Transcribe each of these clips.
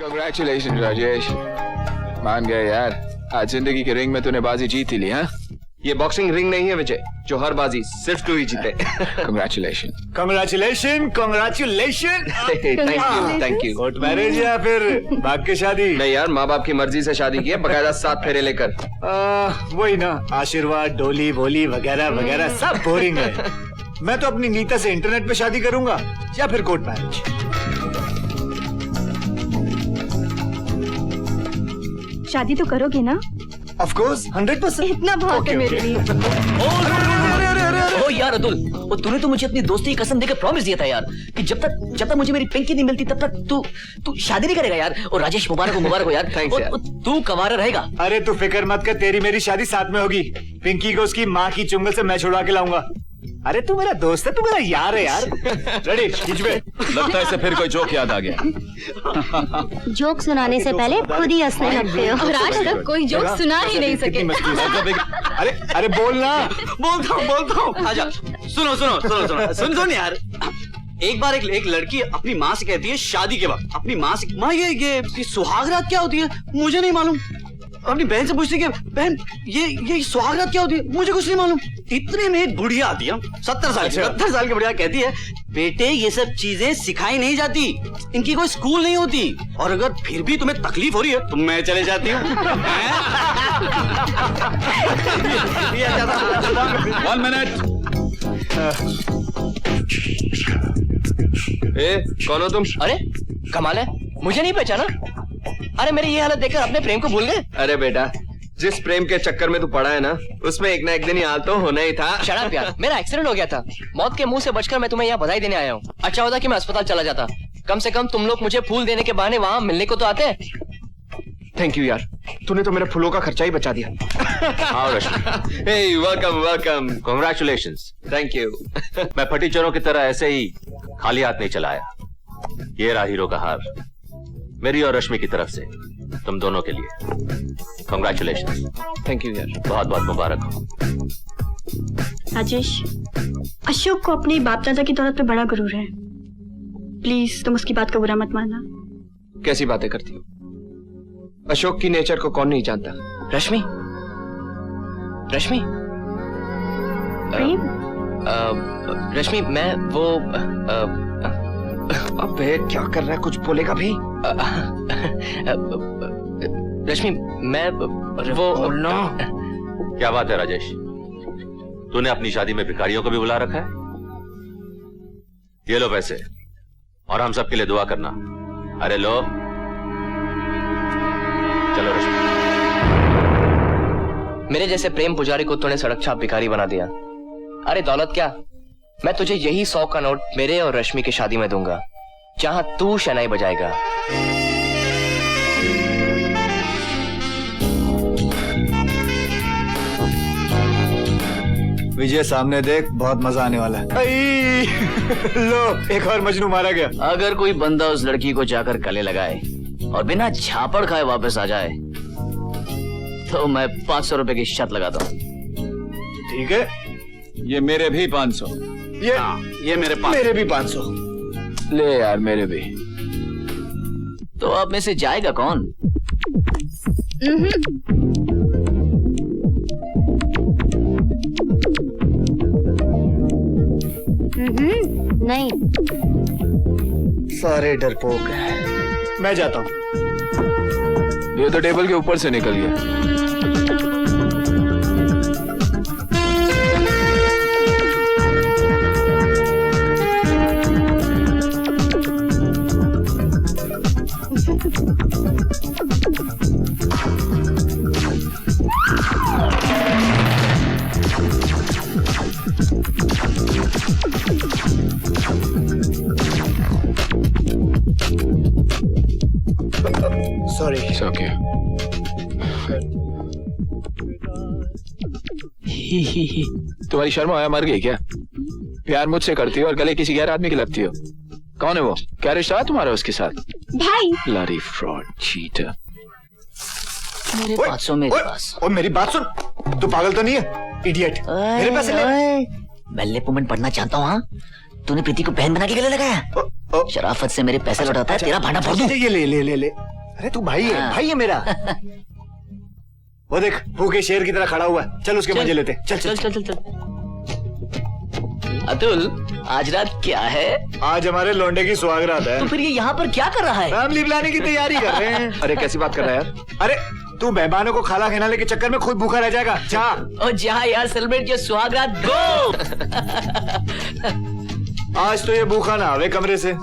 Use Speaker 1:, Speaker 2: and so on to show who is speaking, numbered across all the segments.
Speaker 1: Congratulations Rajesh, मान गए यार। आज जिंदगी के रिंग में तूने बाजी जीत ही ली। हाँ,
Speaker 2: ये बॉक्सिंग रिंग नहीं है विजय, जो हर बाजी सिर्फ तू ही जीते।
Speaker 1: Congratulations.
Speaker 2: Thank you.
Speaker 3: Court marriage या फिर भाग के शादी?
Speaker 2: नहीं यार, माँ बाप की मर्जी से शादी की है, बकायदा 7 फेरे लेकर।
Speaker 3: वही ना, आशीर्वाद, डोली बोली वगैरह वगैरह सब बोरिंग है। मैं तो अपनी नीता से इंटरनेट पे शादी करूंगा या फिर कोर्ट मैरिज।
Speaker 4: शादी तो करोगे ना?
Speaker 3: Of course, 100%।
Speaker 4: इतना बहुत है मेरे लिए।
Speaker 5: ओ यार अतुल, वो तूने तो मुझे अपनी दोस्ती की कसम देकर प्रॉमिस दिया था यार कि जब तक मुझे मेरी पिंकी नहीं मिलती तब तक तू शादी नहीं करेगा यार। और राजेश मुबारक हो यार।
Speaker 2: थैंक्स यार।
Speaker 5: तू कवारा रहेगा।
Speaker 3: अरे तू फिक्र मत कर, तेरी मेरी शादी साथ में होगी। पिंकी को उसकी माँ की चुंगल से मैं छुड़वा के लाऊंगा। अरे तू मेरा दोस्त है, तू मेरा यार है यार। रेडी, खींच में।
Speaker 6: लगता है इसे फिर कोई जोक याद आ गया।
Speaker 4: जोक सुनाने से पहले खुद ही हंसने लगते हो। और आज तक कोई जोक सुना ही नहीं सके।
Speaker 3: अरे अरे बोलना।
Speaker 5: बोलता हूँ। आजा, सुन यार। एक बार एक लड़की अपनी माँ से कहती है शादी के वक्त अपनी माँ से, माँ ये सुहागरात क्या होती है? मुझे नहीं मालूम। अपनी बहन से पूछती है बहन ये सुहागरात क्या होती है? मुझे कुछ नहीं मालूम। इतने में एक बुढ़िया आती है, 70 साल की बुढ़िया, कहती है बेटे ये सब चीजें सिखाई नहीं जाती, इनकी कोई स्कूल नहीं होती, और अगर फिर भी तुम्हें तकलीफ हो रही है तो मैं चले जाती हूँ।
Speaker 6: 1 मिनट।
Speaker 2: कौन हो तुम?
Speaker 5: अरे कमाल है, मुझे नहीं पहचाना? अरे मेरी ये हालत देखकर अपने प्रेम को भूल गए?
Speaker 2: अरे बेटा, जिस प्रेम के चक्कर में तू पड़ा है ना, उसमें एक ना एक दिन हाल तो होना ही था।
Speaker 5: शट अप यार, मेरा एक्सीडेंट हो गया था। मौत के मुंह से बचकर मैं तुम्हें यहाँ बधाई देने आया हूँ। अच्छा होता कि मैं अस्पताल चला जाता, कम से कम तुम लोग मुझे फूल देने के बहाने वहाँ मिलने को तो आते।
Speaker 2: थैंक यू यार, तूने तो मेरे फूलों का खर्चा ही बचा दिया। Hey, welcome.
Speaker 6: Congratulations.
Speaker 2: Thank you.
Speaker 6: मैं फटी चोरों की तरह ऐसे ही खाली हाथ नहीं चलाया। ये रहा हीरो का हार, मेरी और रश्मि की तरफ से तुम दोनों के लिए। Congratulations.
Speaker 2: थैंक यू यार।
Speaker 6: बहुत बहुत मुबारक हो।
Speaker 4: राजेश, अशोक को अपनी बाप दादा की दौलत पे बड़ा गुरूर है। प्लीज तुम उसकी बात का बुरा मत मानना।
Speaker 2: कैसी बातें करती हो? अशोक की नेचर को कौन नहीं जानता?
Speaker 5: रश्मि
Speaker 4: प्रेम?
Speaker 5: रश्मि मैं वो
Speaker 2: अबे क्या कर रहा है, कुछ बोलेगा भी?
Speaker 5: रश्मि मैं वो
Speaker 2: बोलना।
Speaker 6: क्या बात है राजेश, तूने अपनी शादी में भिखारियों को भी बुला रखा है? ये लो पैसे, और हम सबके लिए दुआ करना। अरे लो, चलो रश्मि।
Speaker 5: मेरे जैसे प्रेम पुजारी को तूने सड़क छाप भिखारी बना दिया। अरे दौलत क्या, मैं तुझे यही 100 का नोट मेरे और रश्मि की शादी में दूंगा, जहां तू शहनाई बजाएगा।
Speaker 3: विजय सामने देख, बहुत मजा आने वाला है। लो, एक और मजनू मारा गया।
Speaker 5: अगर कोई बंदा उस लड़की को जाकर गले लगाए और बिना झापड़ खाए वापस आ जाए तो मैं 500 रुपए की शर्त लगाता हूँ।
Speaker 3: ठीक है,
Speaker 6: ये मेरे भी 500।
Speaker 3: ये मेरे 500। मेरे भी 500।
Speaker 1: ले यार, मेरे भी।
Speaker 5: तो अब में से जाएगा कौन?
Speaker 4: नहीं,
Speaker 3: सारे डरपोक हैं। मैं जाता हूँ।
Speaker 1: ये तो टेबल के ऊपर से निकल गया।
Speaker 3: सॉरी।
Speaker 1: It's okay. तुम्हारी शर्म आया मर गई क्या? प्यार मुझसे करती हो और गले किसी गैर आदमी की लगती हो। कौन है वो? क्या रिश्ता है तुम्हारा उसके साथ?
Speaker 4: भाई।
Speaker 1: Bloody fraud, cheater.
Speaker 5: मेरे 500 मेरे पास।
Speaker 3: और मेरी बात सुन, तू पागल तो नहीं है? इडियट, मेरे पैसे ले।
Speaker 5: मैं लेपोमेंट पढ़ना चाहता हूँ। हाँ,
Speaker 7: तूने प्रीति को बहन बना के गले लगाया? शराफत से मेरे पैसे लौटाता है, तेरा भांडा फोड़ दूं।
Speaker 3: ये ले। अरे तू भाई है, भाई है मेरा। वो देख भूखे शेर की तरह खड़ा हुआ है। चल उसके मजे लेते। चल।
Speaker 7: अतुल, आज रात क्या है?
Speaker 3: आज हमारे लौंडे की सुहागरात है।
Speaker 7: तो फिर ये यहाँ पर क्या कर रहा है?
Speaker 3: फैमिली प्लानिंग की तैयारी कर रहे हैं।
Speaker 1: अरे कैसी बात कर रहा है यार?
Speaker 3: अरे तू मेहमानों को खाना खिलाने के चक्कर में खुद भूखा रह जाएगा। जा।
Speaker 7: और जहाँ यार, सेलिब्रेट योर सुहागरात, गो।
Speaker 3: आज तो ये भूखा ना आवे कमरे से।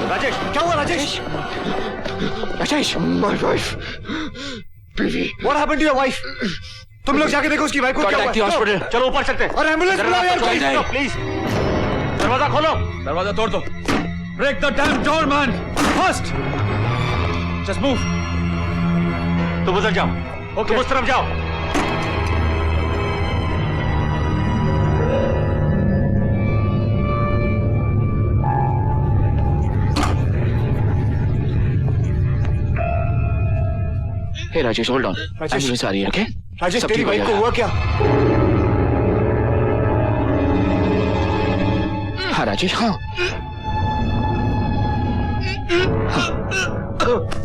Speaker 3: राजेश, क्या हुआ राजेश?
Speaker 1: राजेश, माय वाइफ, बीवी।
Speaker 3: What happened to your wife? तुम लोग जाके देखो उसकी वाइफ को क्या हुआ।
Speaker 6: हॉस्पिटल चलो, ऊपर चलते हैं।
Speaker 3: और एम्बुलेंस बुलाओ यार,
Speaker 6: प्लीज। दरवाजा खोलो, दरवाजा तोड़ दो। Break the damn door man, fast. Just move. तुम उधर जाओ, तुम उस तरफ जाओ।
Speaker 1: Hey Rajesh, hold on. Ambulance आ रही है, ओके?
Speaker 3: राजेश, तेरी वाइफ को हुआ क्या?
Speaker 1: हाँ राजेश, हाँ।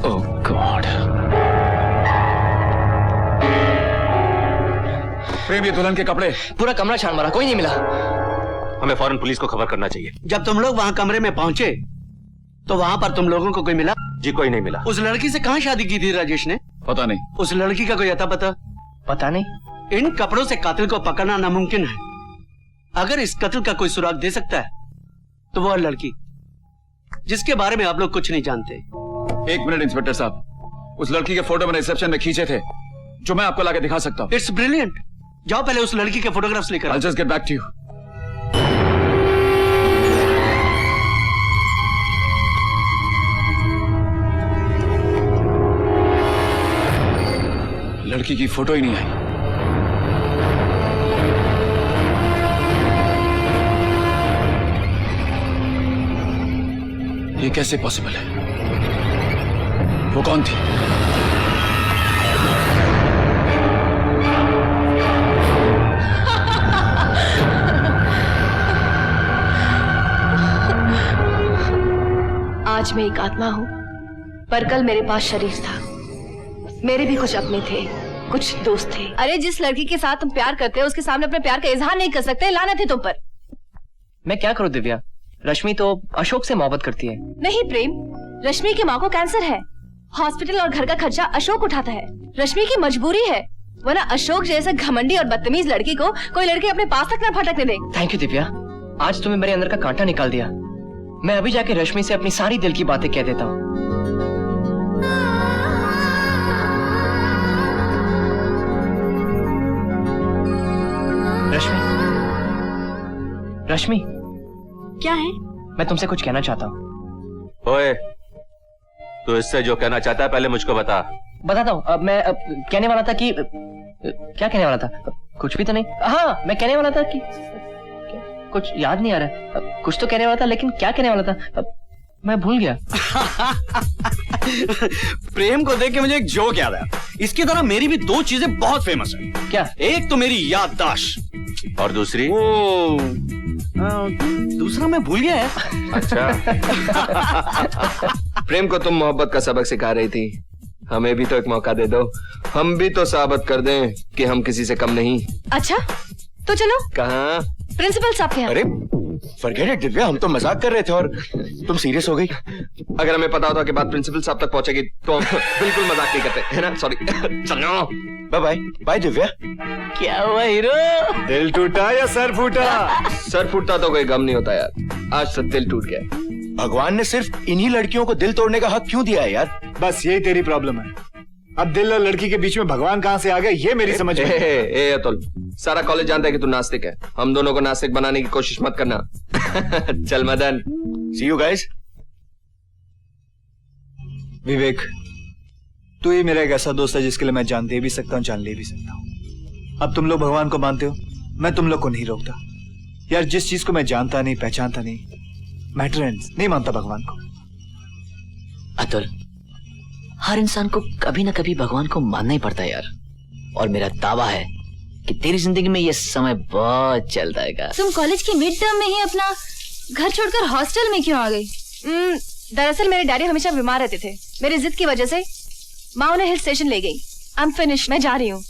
Speaker 1: ओह गॉड।
Speaker 6: प्रेम, ये दुल्हन के कपड़े।
Speaker 7: पूरा कमरा छान मारा, कोई नहीं मिला।
Speaker 6: हमें फौरन पुलिस को खबर करना चाहिए।
Speaker 5: जब तुम लोग वहाँ कमरे में पहुंचे तो वहाँ पर तुम लोगों को कोई मिला?
Speaker 6: जी कोई नहीं मिला।
Speaker 5: उस लड़की से कहाँ शादी की थी राजेश ने?
Speaker 6: पता नहीं।
Speaker 5: उस लड़की का कोई अता पता?
Speaker 7: पता नहीं।
Speaker 5: इन कपड़ों से कातिल को पकड़ना नामुमकिन है। अगर इस कत्ल का कोई सुराग दे सकता है तो वो लड़की जिसके बारे में आप लोग कुछ नहीं जानते।
Speaker 6: एक मिनट इंस्पेक्टर साहब, उस लड़की के फोटो मैंने रिसेप्शन में खींचे थे जो मैं आपको लाके दिखा सकता हूँ।
Speaker 5: It's brilliant. जाओ पहले उस लड़की के फोटोग्राफ्स लेकर।
Speaker 6: I'll just get back to you. लड़की की फोटो ही नहीं आई। ये कैसे पॉसिबल है? वो कौन थी?
Speaker 8: आज मैं एक आत्मा हूँ, पर कल मेरे पास शरीर था। मेरे भी कुछ अपने थे, कुछ दोस्त थे।
Speaker 9: अरे जिस लड़की के साथ तुम प्यार करते हो उसके सामने अपने प्यार का इजहार नहीं कर सकते, लानत है तुम पर।
Speaker 7: मैं क्या करूँ दिव्या, रश्मि तो अशोक से मोहब्बत करती है।
Speaker 9: नहीं प्रेम, रश्मि की माँ को कैंसर है। हॉस्पिटल और घर का खर्चा अशोक उठाता है। रश्मि की मजबूरी है, वरना अशोक जैसे घमंडी और बदतमीज लड़की को कोई लड़की अपने पास तक न फटकने दे।
Speaker 7: थैंक यू दिव्या, आज तुमने मेरे अंदर का कांटा निकाल दिया। मैं अभी जाके रश्मि से अपनी सारी दिल की बातें कह देता हूँ। रश्मि, रश्मि,
Speaker 4: क्या है?
Speaker 7: मैं तुमसे कुछ कहना चाहता हूँ।
Speaker 6: ओए, तू इससे जो कहना चाहता है पहले मुझको बता।
Speaker 7: बताता हूँ। अब मैं कहने वाला था कि क्या कहने वाला था? कुछ भी तो नहीं। हाँ, मैं कहने वाला था कि कुछ याद नहीं आ रहा। कुछ तो कहने वाला था, लेकिन क्या कहने वाला था मैं भूल गया।
Speaker 5: प्रेम को देख के मुझे एक जोक याद आया। इसकी तरह मेरी भी दो चीजें बहुत फेमस है।
Speaker 7: क्या?
Speaker 5: एक तो मेरी याददाश्त
Speaker 6: और दूसरी?
Speaker 5: दूसरा मैं भूल गया है।
Speaker 6: अच्छा।
Speaker 2: प्रेम को तुम मोहब्बत का सबक सिखा रही थी, हमें भी तो एक मौका दे दो, हम भी तो साबित कर दें कि हम किसी से कम नहीं।
Speaker 9: अच्छा, तो चलो
Speaker 2: कहाँ?
Speaker 9: प्रिंसिपल साहब के यहाँ।
Speaker 3: अरे फॉरगेट इट दिव्या, हम तो मजाक कर रहे थे और तुम सीरियस हो गई।
Speaker 2: अगर हमें पता होता कि बात प्रिंसिपल साहब तक पहुंचेगी तो हम बिल्कुल मजाक नहीं करते, है ना? सॉरी। चलो
Speaker 3: बाय बाय बाय दिव्या।
Speaker 7: क्या हुआ हीरो?
Speaker 3: दिल टूटा या सर फूटा?
Speaker 2: सर फूटता तो कोई गम नहीं होता यार, आज तक दिल टूट गया।
Speaker 3: भगवान ने सिर्फ इन्हीं लड़कियों को दिल तोड़ने का हक क्यों दिया है यार? बस यही तेरी प्रॉब्लम है। अब दिल और लड़की के बीच में भगवान कहाँ से आ गया ये मेरी समझ में।
Speaker 2: ए अतुल, सारा कॉलेज जानता है कि तू नास्तिक है, हम दोनों को नास्तिक बनाने की कोशिश मत करना। चल मदन।
Speaker 3: सी यू गाइस। विवेक, तू ही मेरा एक ऐसा दोस्त है जिसके लिए मैं जान दे भी सकता हूँ, जान ले भी सकता हूँ। अब तुम लोग भगवान को मानते हो, मैं तुम लोग को नहीं रोकता यार। जिस चीज को मैं जानता नहीं, पहचानता नहीं, मैटर नहीं मानता भगवान को।
Speaker 10: अतुल, हर इंसान को कभी ना कभी भगवान को मानना ही पड़ता है यार। और मेरा दावा है कि तेरी जिंदगी में ये समय बहुत चल जाएगा।
Speaker 9: तुम कॉलेज की मिड टर्म में ही अपना घर छोड़कर हॉस्टल में क्यों आ गई? दरअसल मेरे डैडी हमेशा बीमार रहते थे। मेरी जिद की वजह से माँ उन्हें हिल स्टेशन ले गई। आई एम फिनिश, मैं जा रही हूँ।